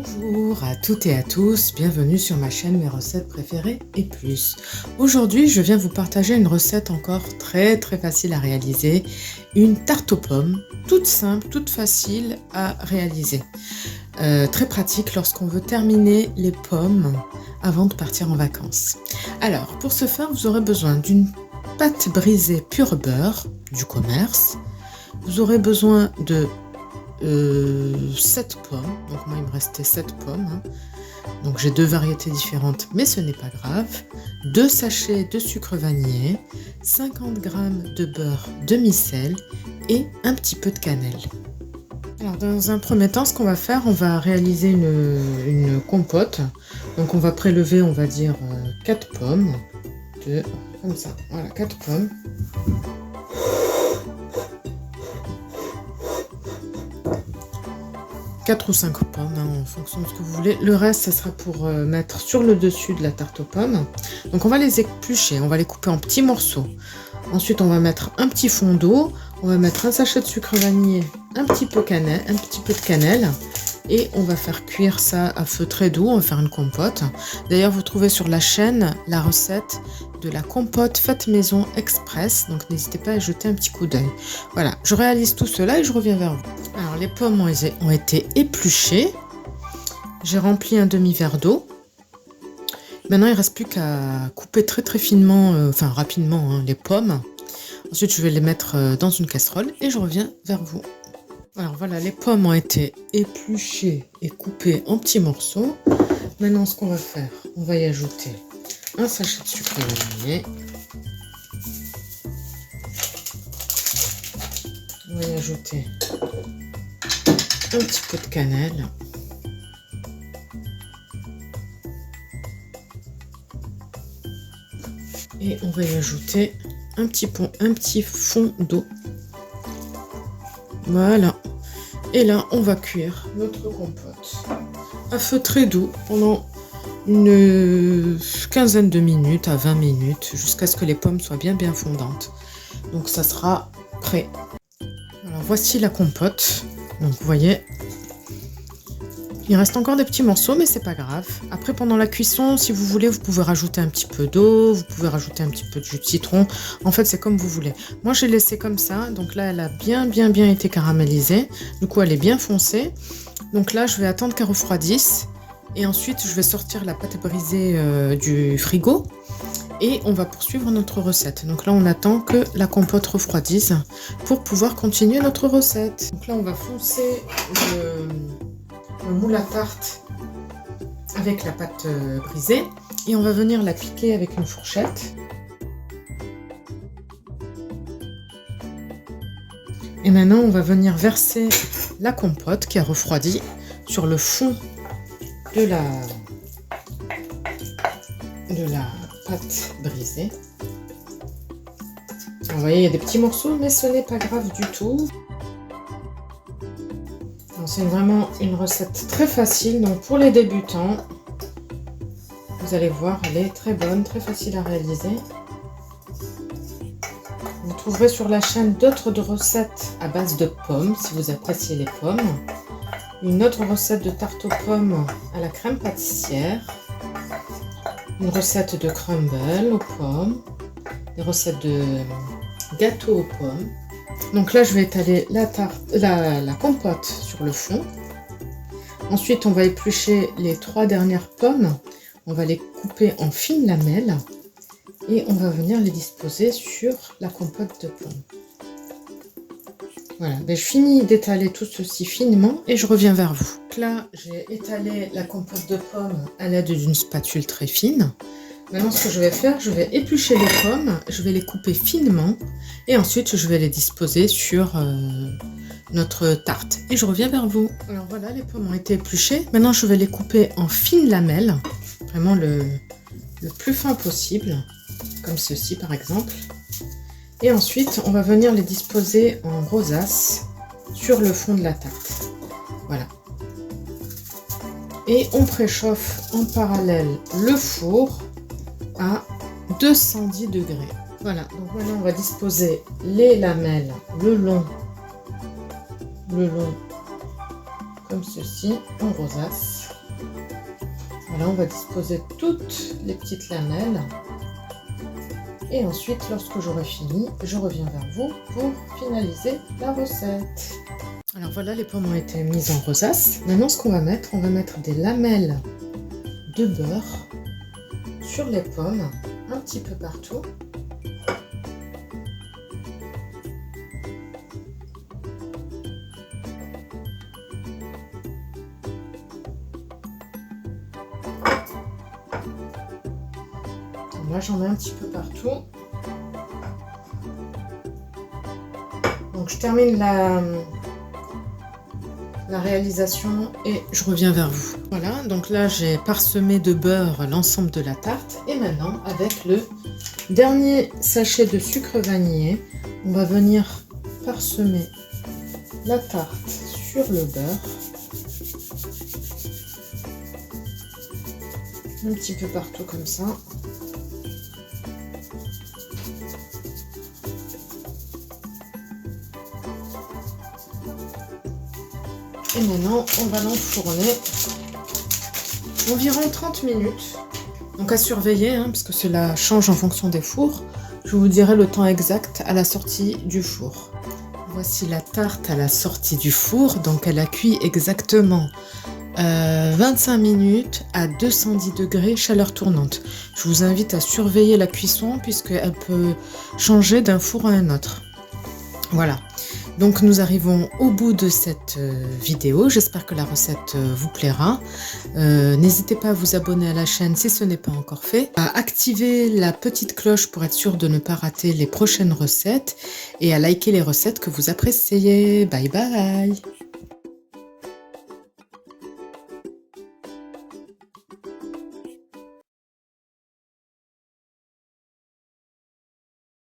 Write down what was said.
Bonjour à toutes et à tous, bienvenue sur ma chaîne Mes recettes préférées et plus. Aujourd'hui, je viens vous partager une recette encore très facile à réaliser, une tarte aux pommes, toute simple, toute facile à réaliser. Très pratique lorsqu'on veut terminer les pommes avant de partir en vacances. Alors, pour ce faire, vous aurez besoin d'une pâte brisée pur beurre du commerce. Vous aurez besoin de 7 pommes, donc moi il me restait 7 pommes, hein. Donc j'ai deux variétés différentes, mais ce n'est pas grave. 2 sachets de sucre vanillé, 50 g de beurre demi-sel et un petit peu de cannelle. Alors dans un premier temps, ce qu'on va faire, on va réaliser une compote. Donc on va prélever, on va dire 4 pommes, comme ça, voilà, 4 pommes. Quatre ou 5 pommes, hein, en fonction de ce que vous voulez. Le reste, ça sera pour mettre sur le dessus de la tarte aux pommes. Donc on va les éplucher, on va les couper en petits morceaux. Ensuite, on va mettre un petit fond d'eau, on va mettre un sachet de sucre vanillé, un petit peu de cannelle. Et on va faire cuire ça à feu très doux, on va faire une compote. D'ailleurs, vous trouvez sur la chaîne la recette de la compote faite maison express, donc n'hésitez pas à jeter un petit coup d'œil. Voilà, je réalise tout cela et je reviens vers vous. Alors, les pommes ont été épluchées. J'ai rempli un demi-verre d'eau. Maintenant, il ne reste plus qu'à couper très finement, rapidement, hein, les pommes. Ensuite, je vais les mettre dans une casserole et je reviens vers vous. Alors voilà, les pommes ont été épluchées et coupées en petits morceaux. Maintenant, ce qu'on va faire, on va y ajouter un sachet de sucre vanillé. On va y ajouter un petit peu de cannelle. Et on va y ajouter un petit fond d'eau. Voilà. Et là, on va cuire notre compote à feu très doux pendant une quinzaine de minutes à 20 minutes jusqu'à ce que les pommes soient bien fondantes. Donc ça sera prêt. Alors voici la compote. Donc vous voyez, il reste encore des petits morceaux, mais c'est pas grave. Après, pendant la cuisson, si vous voulez, vous pouvez rajouter un petit peu d'eau, vous pouvez rajouter un petit peu de jus de citron. En fait, c'est comme vous voulez. Moi, j'ai laissé comme ça. Donc là, elle a bien été caramélisée. Du coup, elle est bien foncée. Donc là, je vais attendre qu'elle refroidisse. Et ensuite, je vais sortir la pâte brisée du frigo. Et on va poursuivre notre recette. Donc là, on attend que la compote refroidisse pour pouvoir continuer notre recette. Donc là, on va foncer le moule à tarte avec la pâte brisée et on va venir la piquer avec une fourchette. Et maintenant, on va venir verser la compote qui a refroidi sur le fond de la pâte brisée. Alors, vous voyez, il y a des petits morceaux, mais ce n'est pas grave du tout. C'est vraiment une recette très facile, donc pour les débutants, vous allez voir, elle est très bonne, très facile à réaliser. Vous trouverez sur la chaîne d'autres recettes à base de pommes, si vous appréciez les pommes. Une autre recette de tarte aux pommes à la crème pâtissière. Une recette de crumble aux pommes. Des recettes de gâteaux aux pommes. Donc là, je vais étaler la compote sur le fond. Ensuite, on va éplucher les 3 dernières pommes. On va les couper en fines lamelles. Et on va venir les disposer sur la compote de pommes. Voilà, je finis d'étaler tout ceci finement et je reviens vers vous. Donc là, j'ai étalé la compote de pommes à l'aide d'une spatule très fine. Maintenant, ce que je vais faire, je vais éplucher les pommes, je vais les couper finement et ensuite je vais les disposer sur notre tarte. Et je reviens vers vous. Alors voilà, les pommes ont été épluchées. Maintenant, je vais les couper en fines lamelles, vraiment le plus fin possible, comme ceci par exemple. Et ensuite, on va venir les disposer en rosace sur le fond de la tarte. Voilà. Et on préchauffe en parallèle le four à 210 degrés. Voilà, donc maintenant on va disposer les lamelles le long comme ceci, en rosace. Voilà, on va disposer toutes les petites lamelles. Et ensuite, lorsque j'aurai fini, je reviens vers vous pour finaliser la recette. Alors voilà, les pommes ont été mises en rosace. Maintenant, ce qu'on va mettre, on va mettre des lamelles de beurre sur les pommes, un petit peu partout. Là, j'en mets un petit peu partout. Donc, je termine la réalisation et je reviens vers vous. Voilà, donc là, j'ai parsemé de beurre l'ensemble de la tarte. Et maintenant, avec le dernier sachet de sucre vanillé, on va venir parsemer la tarte sur le beurre. Un petit peu partout comme ça. Et maintenant, on va l'enfourner environ 30 minutes. Donc à surveiller, hein, parce que cela change en fonction des fours. Je vous dirai le temps exact à la sortie du four. Voici la tarte à la sortie du four. Donc elle a cuit exactement 25 minutes à 210 degrés, chaleur tournante. Je vous invite à surveiller la cuisson puisqu'elle peut changer d'un four à un autre. Voilà. Donc nous arrivons au bout de cette vidéo, j'espère que la recette vous plaira. N'hésitez pas à vous abonner à la chaîne si ce n'est pas encore fait, à activer la petite cloche pour être sûr de ne pas rater les prochaines recettes et à liker les recettes que vous appréciez. Bye bye!